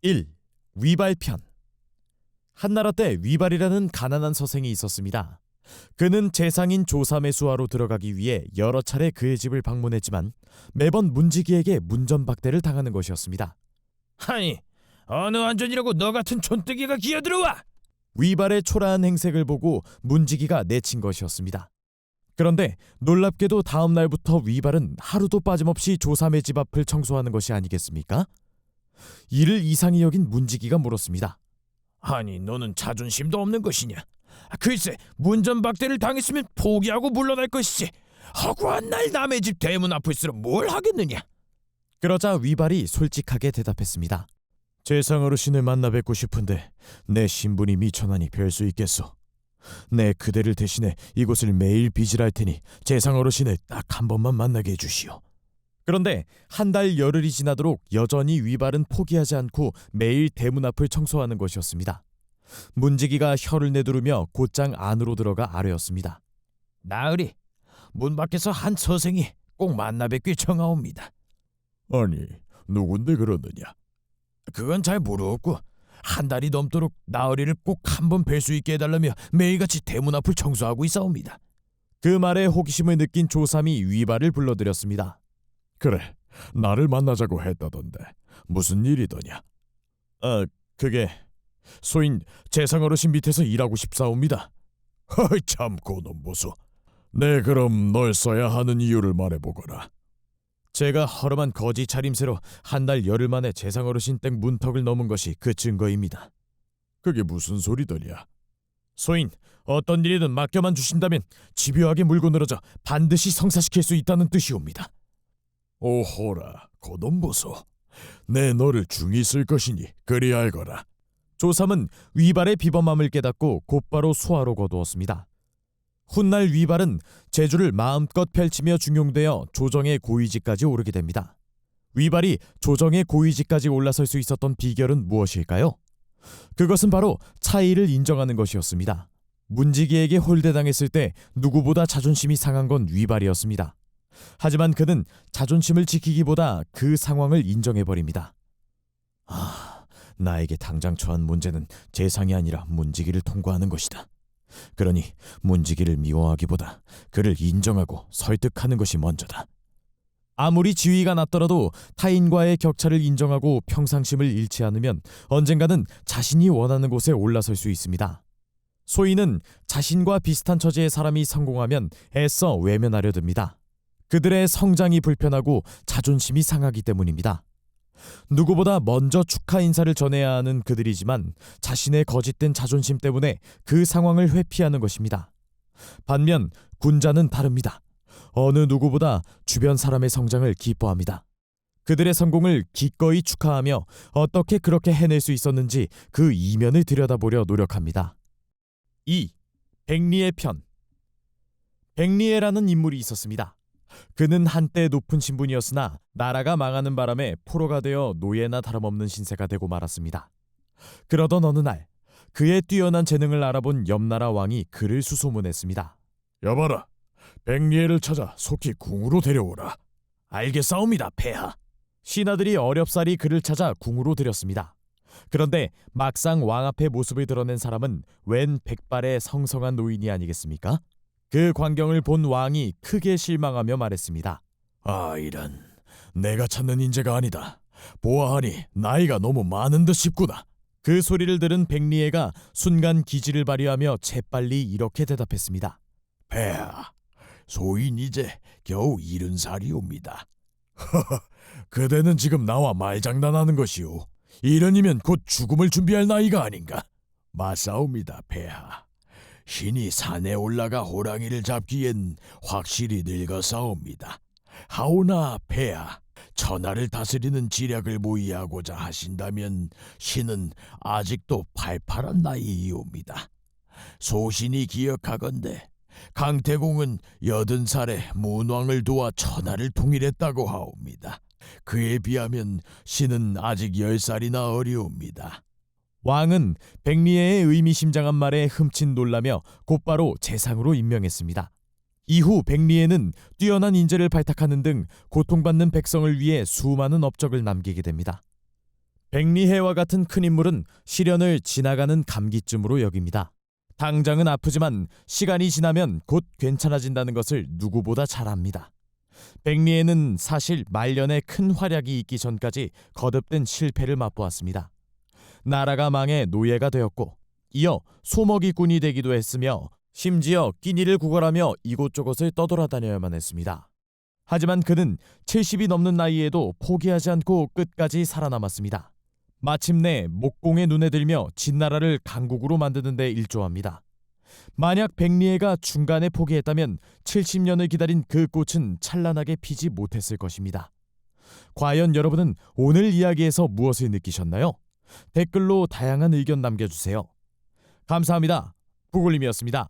1. 위발편. 한나라 때 위발이라는 가난한 서생이 있었습니다. 그는 재상인 조사매수하러 들어가기 위해 여러 차례 그의 집을 방문했지만 매번 문지기에게 문전박대를 당하는 것이었습니다. 아니, 어느 안전이라고 너 같은 촌뜨기가 기어들어와! 위발의 초라한 행색을 보고 문지기가 내친 것이었습니다. 그런데 놀랍게도 다음 날부터 위발은 하루도 빠짐없이 조사매 집 앞을 청소하는 것이 아니겠습니까? 이를 이상히 여긴 문지기가 물었습니다. 아니, 너는 자존심도 없는 것이냐? 글쎄, 문전박대를 당했으면 포기하고 물러날 것이지. 허구한 날 남의 집 대문 앞을 쓸어 뭘 하겠느냐? 그러자 위발이 솔직하게 대답했습니다. 재상 어르신을 만나 뵙고 싶은데 내 신분이 미천하니 뵐 수 있겠소. 내 그대를 대신해 이곳을 매일 빚을 할 테니 재상 어르신을 딱 한 번만 만나게 해주시오. 그런데 한 달 열흘이 지나도록 여전히 위발은 포기하지 않고 매일 대문 앞을 청소하는 것이었습니다. 문지기가 혀를 내두르며 곧장 안으로 들어가 아뢰었습니다. 나으리, 문 밖에서 한 서생이 꼭 만나 뵙길 청하옵니다. 아니, 누군데 그러느냐? 그건 잘 모르겠고 한 달이 넘도록 나으리를 꼭 한 번 뵐 수 있게 해달라며 매일같이 대문 앞을 청소하고 있사옵니다. 그 말에 호기심을 느낀 조삼이 위발을 불러들였습니다. 그래, 나를 만나자고 했다던데 무슨 일이더냐? 그게 소인 재상 어르신 밑에서 일하고 싶사옵니다. 허이 참 고놈 보소. 네, 그럼 널 써야 하는 이유를 말해보거라. 제가 허름한 거지 차림새로 한 달 열흘 만에 재상 어르신 댁 문턱을 넘은 것이 그 증거입니다. 그게 무슨 소리더냐? 소인, 어떤 일이든 맡겨만 주신다면 집요하게 물고 늘어져 반드시 성사시킬 수 있다는 뜻이옵니다. 오호라, 고놈 보소. 내 너를 중히 쓸 것이니 그리 알거라. 조삼은 위발의 비범함을 깨닫고 곧바로 수하로 거두었습니다. 훗날 위발은 재주를 마음껏 펼치며 중용되어 조정의 고위직까지 오르게 됩니다. 위발이 조정의 고위직까지 올라설 수 있었던 비결은 무엇일까요? 그것은 바로 차이를 인정하는 것이었습니다. 문지기에게 홀대당했을 때 누구보다 자존심이 상한 건 위발이었습니다. 하지만 그는 자존심을 지키기보다 그 상황을 인정해버립니다. 나에게 당장 처한 문제는 재상이 아니라 문지기를 통과하는 것이다. 그러니 문지기를 미워하기보다 그를 인정하고 설득하는 것이 먼저다. 아무리 지위가 낮더라도 타인과의 격차를 인정하고 평상심을 잃지 않으면 언젠가는 자신이 원하는 곳에 올라설 수 있습니다. 소인은 자신과 비슷한 처지의 사람이 성공하면 애써 외면하려 듭니다. 그들의 성장이 불편하고 자존심이 상하기 때문입니다. 누구보다 먼저 축하 인사를 전해야 하는 그들이지만 자신의 거짓된 자존심 때문에 그 상황을 회피하는 것입니다. 반면 군자는 다릅니다. 어느 누구보다 주변 사람의 성장을 기뻐합니다. 그들의 성공을 기꺼이 축하하며 어떻게 그렇게 해낼 수 있었는지 그 이면을 들여다보려 노력합니다. 2. 백리의 편. 백리애라는 인물이 있었습니다. 그는 한때 높은 신분이었으나 나라가 망하는 바람에 포로가 되어 노예나 다름없는 신세가 되고 말았습니다. 그러던 어느 날 그의 뛰어난 재능을 알아본 옆나라 왕이 그를 수소문했습니다. 여봐라, 백리애를 찾아 속히 궁으로 데려오라. 알겠사옵니다, 폐하. 신하들이 어렵사리 그를 찾아 궁으로 들였습니다. 그런데 막상 왕 앞에 모습을 드러낸 사람은 웬 백발의 성성한 노인이 아니겠습니까? 그 광경을 본 왕이 크게 실망하며 말했습니다. 이런, 내가 찾는 인재가 아니다. 보아하니 나이가 너무 많은 듯 싶구나. 그 소리를 들은 백리애가 순간 기지를 발휘하며 재빨리 이렇게 대답했습니다. 폐하, 소인 이제 겨우 70살이옵니다. 그대는 지금 나와 말장난하는 것이오. 70이면 곧 죽음을 준비할 나이가 아닌가? 맞사옵니다, 폐하. 신이 산에 올라가 호랑이를 잡기엔 확실히 늙어사옵니다. 하오나 폐하, 천하를 다스리는 지략을 모의하고자 하신다면 신은 아직도 팔팔한 나이이옵니다. 소신이 기억하건대 강태공은 80살에 문왕을 도와 천하를 통일했다고 하옵니다. 그에 비하면 신은 아직 10살이나 어리옵니다. 왕은 백리애의 의미심장한 말에 흠칫 놀라며 곧바로 재상으로 임명했습니다. 이후 백리애는 뛰어난 인재를 발탁하는 등 고통받는 백성을 위해 수많은 업적을 남기게 됩니다. 백리해와 같은 큰 인물은 시련을 지나가는 감기쯤으로 여깁니다. 당장은 아프지만 시간이 지나면 곧 괜찮아진다는 것을 누구보다 잘 압니다. 백리해는 사실 말년에 큰 활약이 있기 전까지 거듭된 실패를 맛보았습니다. 나라가 망해 노예가 되었고 이어 소먹이꾼이 되기도 했으며 심지어 끼니를 구걸하며 이곳저곳을 떠돌아다녀야만 했습니다. 하지만 그는 70이 넘는 나이에도 포기하지 않고 끝까지 살아남았습니다. 마침내 목공의 눈에 들며 진나라를 강국으로 만드는 데 일조합니다. 만약 백리해가 중간에 포기했다면 70년을 기다린 그 꽃은 찬란하게 피지 못했을 것입니다. 과연 여러분은 오늘 이야기에서 무엇을 느끼셨나요? 댓글로 다양한 의견 남겨주세요. 감사합니다. 부골님이었습니다.